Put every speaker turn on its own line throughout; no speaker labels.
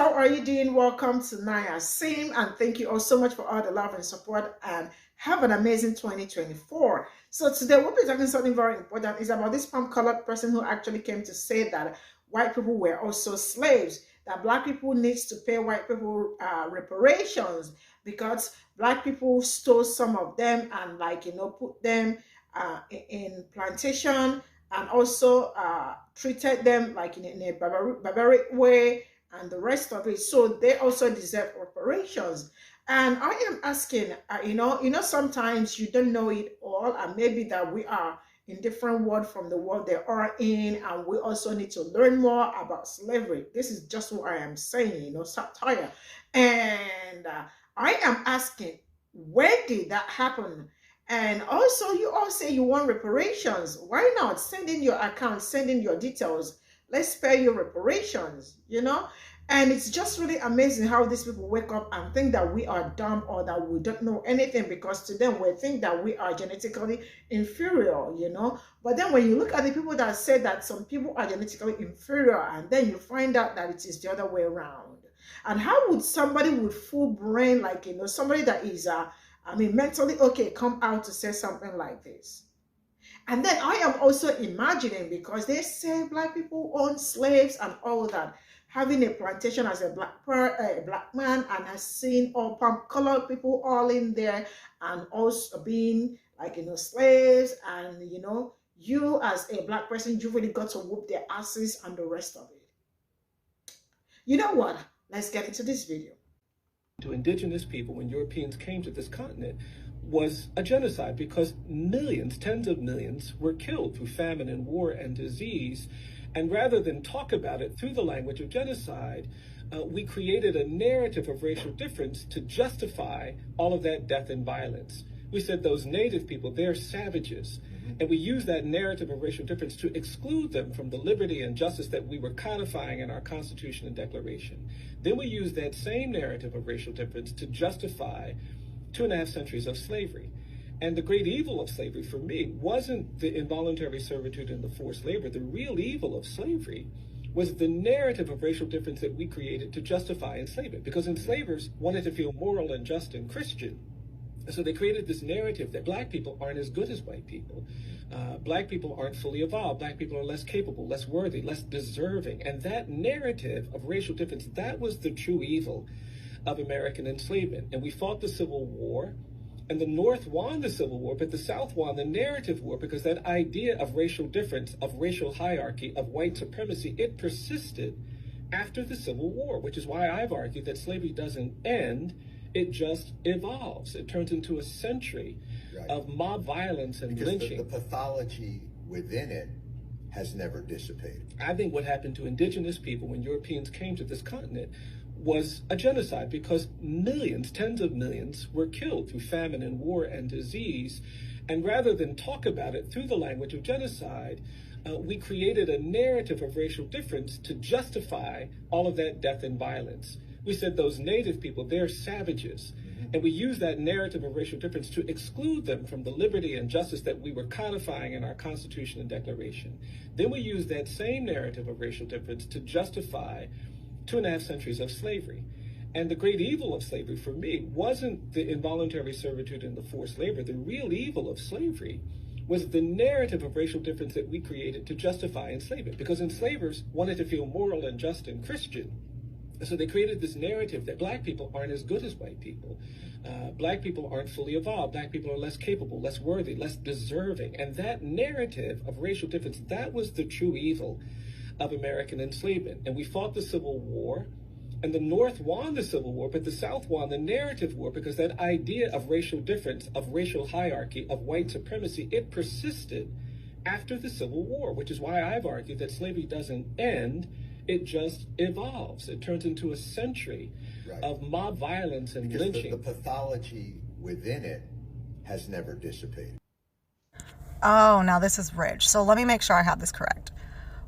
how are you doing? Welcome to Naya Sim, and thank you all so much for all the love and support, and have an amazing 2024. So today we'll be talking something very important. It's about this palm-colored person who actually came to say that white people were also slaves, that black people needs to pay white people reparations because black people stole some of them and put them in plantation, and also treated them like in a barbaric way and the rest of it. So they also deserve reparations. And I am asking, sometimes you don't know it all, and maybe that we are in different world from the world they are in, and we also need to learn more about slavery. This is just what I am saying, satire. And I am asking, when did that happen? And also, you all say you want reparations. Why not send in your account, send in your details? Let's pay you reparations. And it's just really amazing how these people wake up and think that we are dumb or that we don't know anything, because to them we think that we are genetically inferior. But then when you look at the people that say that some people are genetically inferior, and then you find out that it is the other way around. And how would somebody with full brain, somebody that is mentally okay, come out to say something like this? And then I am also imagining, because they say black people own slaves and all that, having a plantation as a black man, and has seen all colored people all in there, and also being slaves, and you as a black person, you really got to whoop their asses and the rest of it. You know what? Let's get into this video.
To indigenous people when Europeans came to this continent was a genocide, because millions, tens of millions, were killed through famine and war and disease. And rather than talk about it through the language of genocide, we created a narrative of racial difference to justify all of that death and violence. We said those native people, they're savages. And we used that narrative of racial difference to exclude them from the liberty and justice that we were codifying in our Constitution and Declaration. Then we used that same narrative of racial difference to justify 2.5 centuries of slavery. And the great evil of slavery for me wasn't the involuntary servitude and the forced labor. The real evil of slavery was the narrative of racial difference that we created to justify enslavement, because enslavers wanted to feel moral and just and Christian. So they created this narrative that black people aren't as good as white people. Black people aren't fully evolved. Black people are less capable, less worthy, less deserving. And that narrative of racial difference, that was the true evil of American enslavement. And we fought the Civil War, and the North won the Civil War, but the South won the narrative war, because that idea of racial difference, of racial hierarchy, of white supremacy, it persisted after the Civil War, which is why I've argued that slavery doesn't end. It just evolves. It turns into a century of mob violence and lynching.
The pathology within it has never dissipated.
I think what happened to indigenous people when Europeans came to this continent was a genocide, because millions, tens of millions, were killed through famine and war and disease. And rather than talk about it through the language of genocide, we created a narrative of racial difference to justify all of that death and violence. We said those native people, they're savages. And we used that narrative of racial difference to exclude them from the liberty and justice that we were codifying in our Constitution and Declaration. Then we used that same narrative of racial difference to justify 2.5 centuries of slavery. And the great evil of slavery for me wasn't the involuntary servitude and the forced labor. The real evil of slavery was the narrative of racial difference that we created to justify enslavement, because enslavers wanted to feel moral and just and Christian. So they created this narrative that black people aren't as good as white people. Black people aren't fully evolved. Black people are less capable, less worthy, less deserving. And that narrative of racial difference, that was the true evil of American enslavement. And we fought the Civil War, and the North won the Civil War, but the South won the narrative war, because that idea of racial difference, of racial hierarchy, of white supremacy, it persisted after the Civil War, which is why I've argued that slavery doesn't end. It just evolves. It turns into a century of mob violence and lynching.
The pathology within it has never dissipated.
Oh, now this is rich. So let me make sure I have this correct.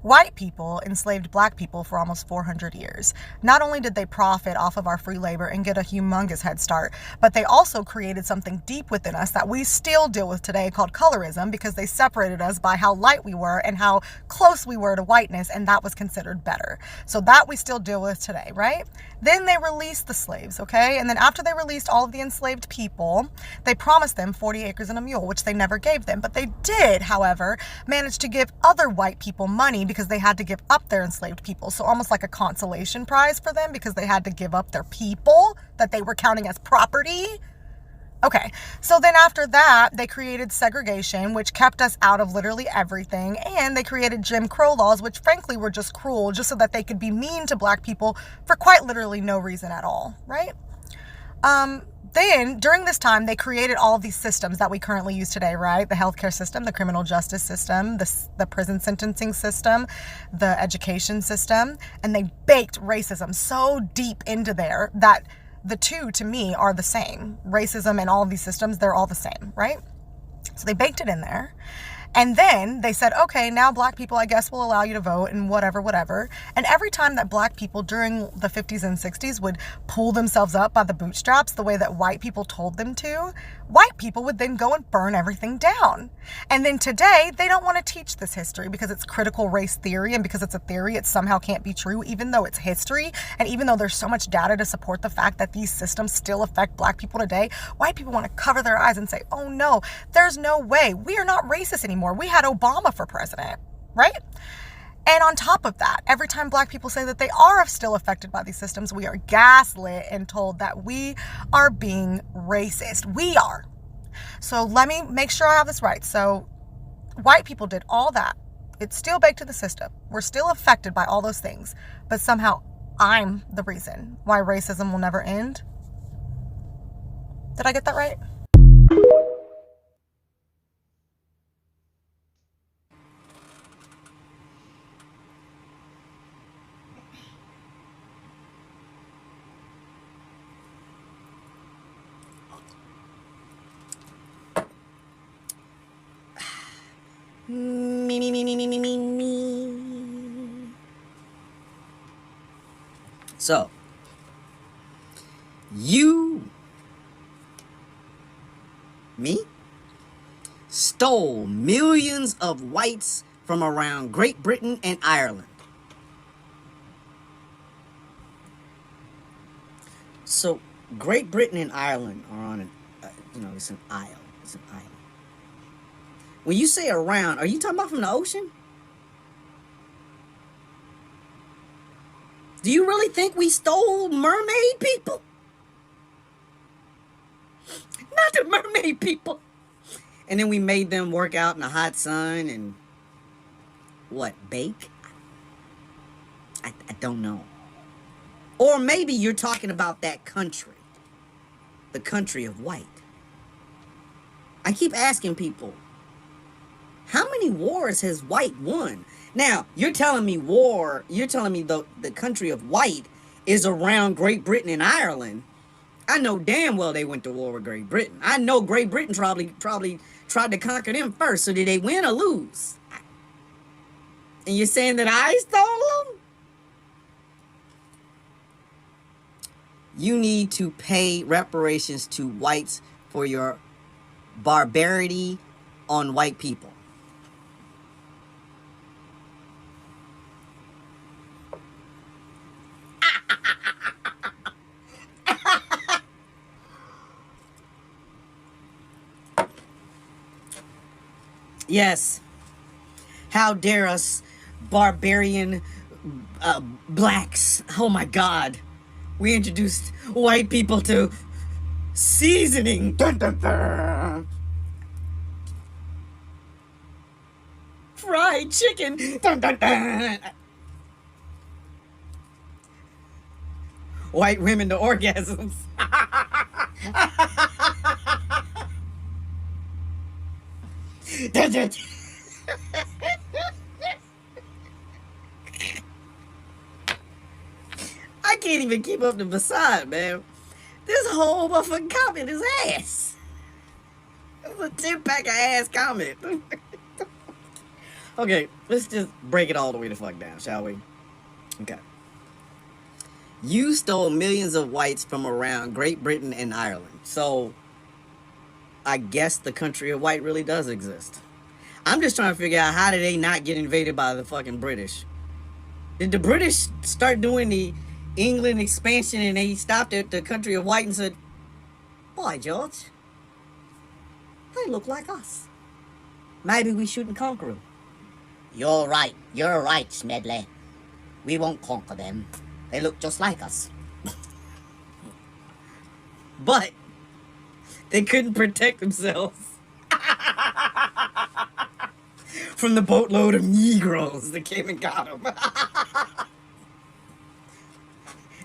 White people enslaved black people for almost 400 years. Not only did they profit off of our free labor and get a humongous head start, but they also created something deep within us that we still deal with today called colorism, because they separated us by how light we were and how close we were to whiteness, and that was considered better. So that we still deal with today, right? Then they released the slaves, okay? And then after they released all of the enslaved people, they promised them 40 acres and a mule, which they never gave them. But they did, however, manage to give other white people money because they had to give up their enslaved people. So almost like a consolation prize for them, because they had to give up their people that they were counting as property. Okay, so then after that, they created segregation, which kept us out of literally everything. And they created Jim Crow laws, which frankly were just cruel, just so that they could be mean to black people for quite literally no reason at all, right? Then, during this time, they created all of these systems that we currently use today, right? The healthcare system, the criminal justice system, the prison sentencing system, the education system, and they baked racism so deep into there that the two, to me, are the same. Racism and all of these systems, they're all the same, right? So they baked it in there. And then they said, okay, now black people, I guess, will allow you to vote and whatever, whatever. And every time that black people during the 50s and 60s would pull themselves up by the bootstraps the way that white people told them to, white people would then go and burn everything down. And then today, they don't want to teach this history because it's critical race theory, and because it's a theory, it somehow can't be true, even though it's history. And even though there's so much data to support the fact that these systems still affect black people today, white people want to cover their eyes and say, oh no, there's no way. We are not racist anymore. We had Obama for president, right? And on top of that, every time black people say that they are still affected by these systems, we are gaslit and told that we are being racist. We are. So let me make sure I have this right. So white people did all that. It's still baked to the system. We're still affected by all those things. But somehow I'm the reason why racism will never end. Did I get that right?
Me. So, me, stole millions of whites from around Great Britain and Ireland. So, Great Britain and Ireland are on it's an isle. It's an island. When you say around, are you talking about from the ocean? Do you really think we stole mermaid people? Not the mermaid people. And then we made them work out in the hot sun and bake? I don't know. Or maybe you're talking about that country. The country of white. I keep asking people, how many wars has white won? Now, you're telling me the country of white is around Great Britain and Ireland. I know damn well they went to war with Great Britain. I know Great Britain probably tried to conquer them first. So did they win or lose? And you're saying that I stole them? You need to pay reparations to whites for your barbarity on white people. Yes. How dare us, barbarian blacks. Oh my God. We introduced white people to seasoning. Dun, dun, dun. Fried chicken. Dun, dun, dun. White women to orgasms. I can't even keep up the facade, man. This whole motherfucking comment is ass. It's a 10-pack of ass comment. Okay, let's just break it all the way the fuck down, shall we? Okay. You stole millions of whites from around Great Britain and Ireland. So, I guess the country of white really does exist. I'm just trying to figure out, how did they not get invaded by the fucking British? Did the British start doing the England expansion and they stopped at the country of white and said, "Boy, George, they look like us. Maybe we shouldn't conquer them." You're right, Sh0ck. We won't conquer them. They look just like us. But they couldn't protect themselves from the boatload of Negroes that came and got them.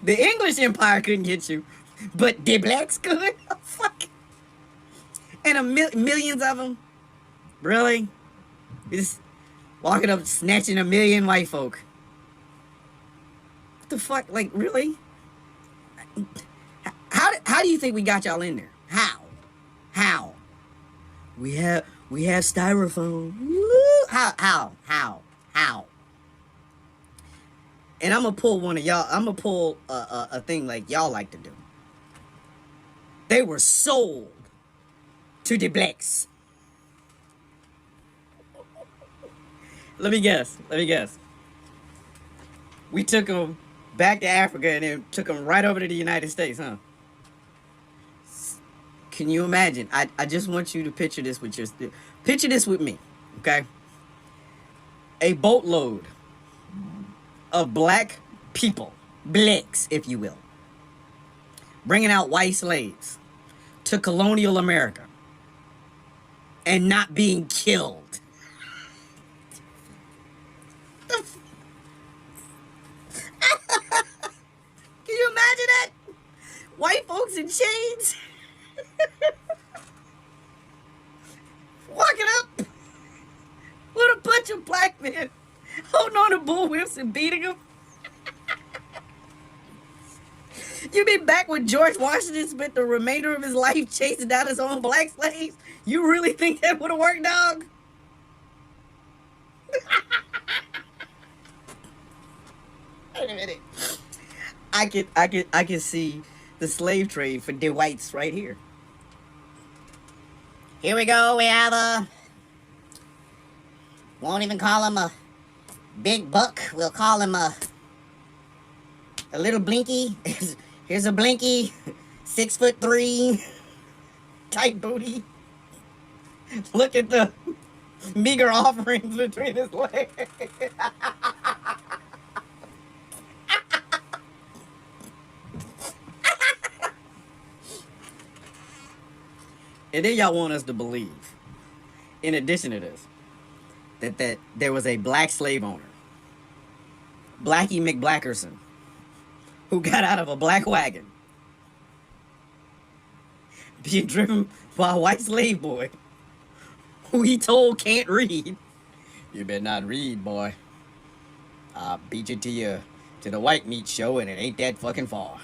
The English Empire couldn't get you, but the blacks could? Fuck. And millions of them? Really? Just walking up snatching a million white folk. What the fuck? Like, really? How do you think we got y'all in there? How? We have styrofoam. Woo! How? And I'm gonna pull one of y'all. I'm gonna pull a thing like y'all like to do. They were sold to the blacks. Let me guess. We took them back to Africa and then took them right over to the United States, huh? Can you imagine? I just want you to picture this with me, okay? A boatload of black people, blacks, if you will, bringing out white slaves to colonial America and not being killed. Can you imagine that? White folks in chains walking up with a bunch of black men holding on to bullwhips and beating them. You mean back when George Washington spent the remainder of his life chasing down his own black slaves? You really think that would have worked, dog? Wait a minute. I can see the slave trade for the whites right here. Here we go. We have won't even call him a big buck. We'll call him a little blinky. Here's a blinky, 6'3", tight booty. Look at the meager offerings between his legs. And then y'all want us to believe, in addition to this, that there was a black slave owner, Blackie McBlackerson, who got out of a black wagon, being driven by a white slave boy, who he told can't read. You better not read, boy. I'll beat you to the white meat show, and it ain't that fucking far.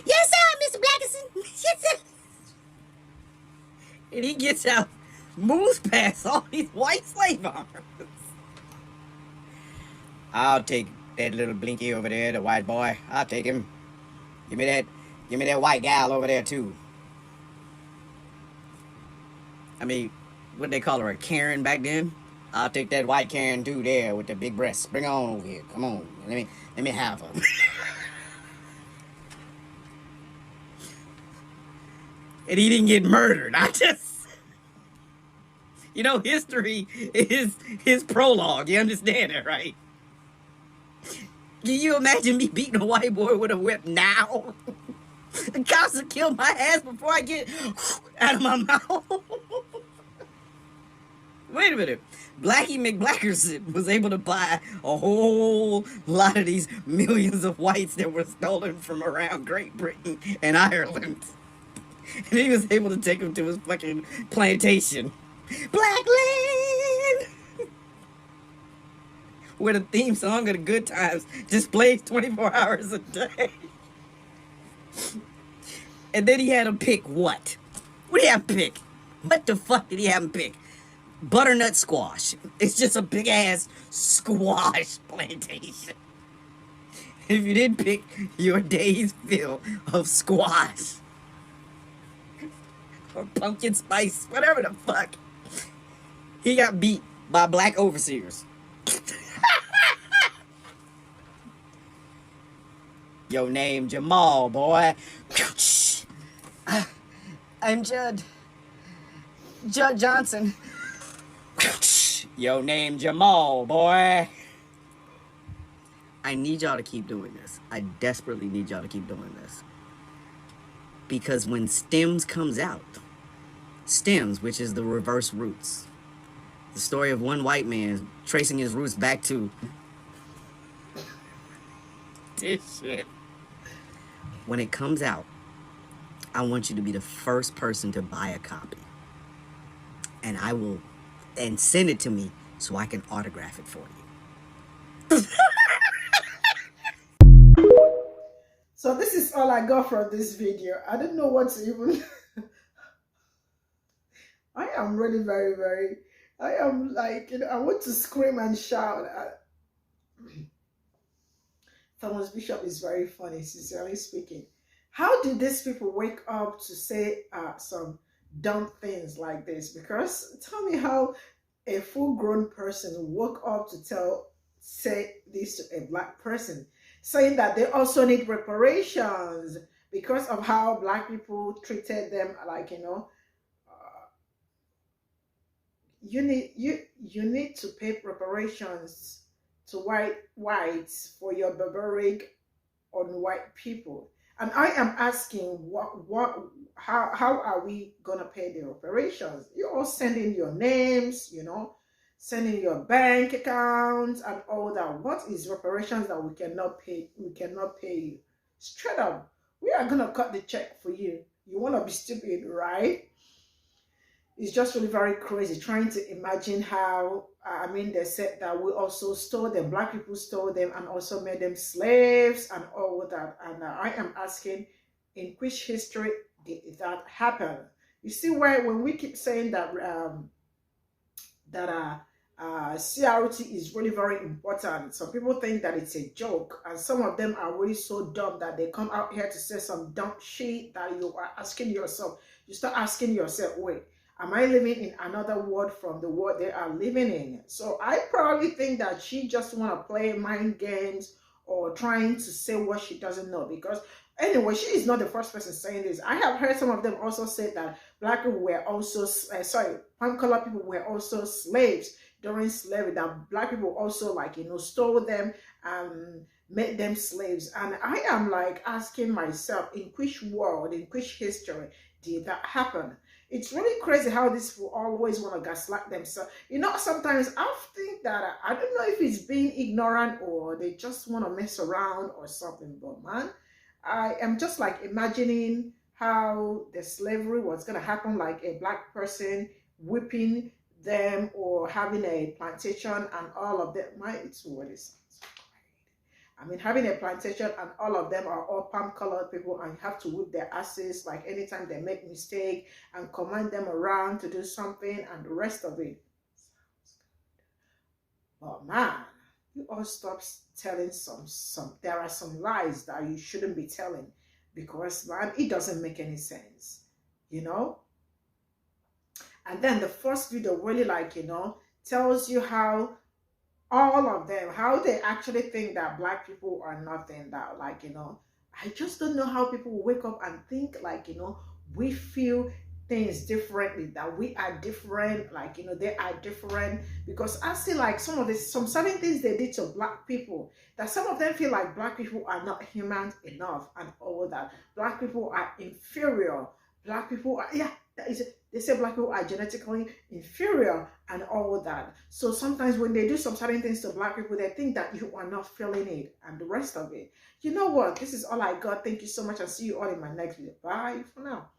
Yes, sir, Mr. Blackerson. Yes, sir. And he gets out, moves past all these white slave owners. I'll take that little blinky over there, the white boy. I'll take him. Give me that white gal over there too. I mean, what they call her, a Karen back then? I'll take that white Karen too there with the big breasts. Bring her on over here. Come on. Let me have her. And he didn't get murdered. History is his prologue. You understand that, right? Can you imagine me beating a white boy with a whip now? The cops will kill my ass before I get out of my mouth. Wait a minute. Blackie McBlackerson was able to buy a whole lot of these millions of whites that were stolen from around Great Britain and Ireland. And he was able to take them to his fucking plantation. Black land! Where the theme song of the Good Times just plays 24 hours a day. And then he had him pick what? What did he have him pick? What the fuck did he have him pick? butternut squash. It's just a big ass squash plantation. If you didn't pick your day's fill of squash or pumpkin spice, whatever the fuck, he got beat by black overseers. Your name Jamal, boy. I'm Judd Johnson. Your name Jamal, boy. I need y'all to keep doing this. I desperately need y'all to keep doing this. Because when stems comes out, stems, which is the reverse roots, the story of one white man tracing his roots back to this shit. When it comes out, I want you to be the first person to buy a copy. And I will, and send it to me so I can autograph it for you.
So this is all I got from this video. I don't know what to even... I am really very, I am like, I want to scream and shout. Thomas Bishop is very funny, sincerely speaking. How did these people wake up to say some dumb things like this? Because tell me how a full-grown person woke up to say this to a black person, saying that they also need reparations because of how black people treated them, like, you need to pay reparations to whites for your barbaric on white people. And I am asking, how are we gonna pay the reparations? You're all sending your names, sending your bank accounts and all that. What is reparations that we cannot pay? We cannot pay you. Straight up, we are gonna cut the check for you. You wanna be stupid, right? It's just really very crazy trying to imagine how, they said that we also stole them, black people stole them and also made them slaves and all that. And I am asking, in which history did that happen? You see why when we keep saying that CRT is really very important, some people think that it's a joke, and some of them are really so dumb that they come out here to say some dumb shit that you are asking yourself. You start asking yourself, wait, am I living in another world from the world they are living in? So I probably think that she just want to play mind games or trying to say what she doesn't know. Because anyway, she is not the first person saying this. I have heard some of them also say that black people were also, palm-colored people were also slaves during slavery, that black people also stole them and made them slaves. And I am like asking myself, in which world, in which history did that happen? It's really crazy how these people always want to gaslight themselves. Sometimes I think that, I don't know if it's being ignorant or they just want to mess around or something. But man, I am just like imagining how the slavery was going to happen, like a black person whipping them or having a plantation and all of that. It's what is. Having a plantation and all of them are all palm-colored people, and you have to whip their asses like anytime they make mistake and command them around to do something and the rest of it. But man, you all stop telling there are some lies that you shouldn't be telling, because man, it doesn't make any sense, And then the first video really tells you how all of them, how they actually think that black people are nothing, that I just don't know how people wake up and think we feel things differently, that we are different, they are different. Because I see some certain things they did to black people, that some of them feel like black people are not human enough and all that. Black people are inferior. Black people are, they say black people are genetically inferior and all that. So sometimes when they do some certain things to black people, they think that you are not feeling it and the rest of it. You know what? This is all I got. Thank you so much. I'll see you all in my next video. Bye for now.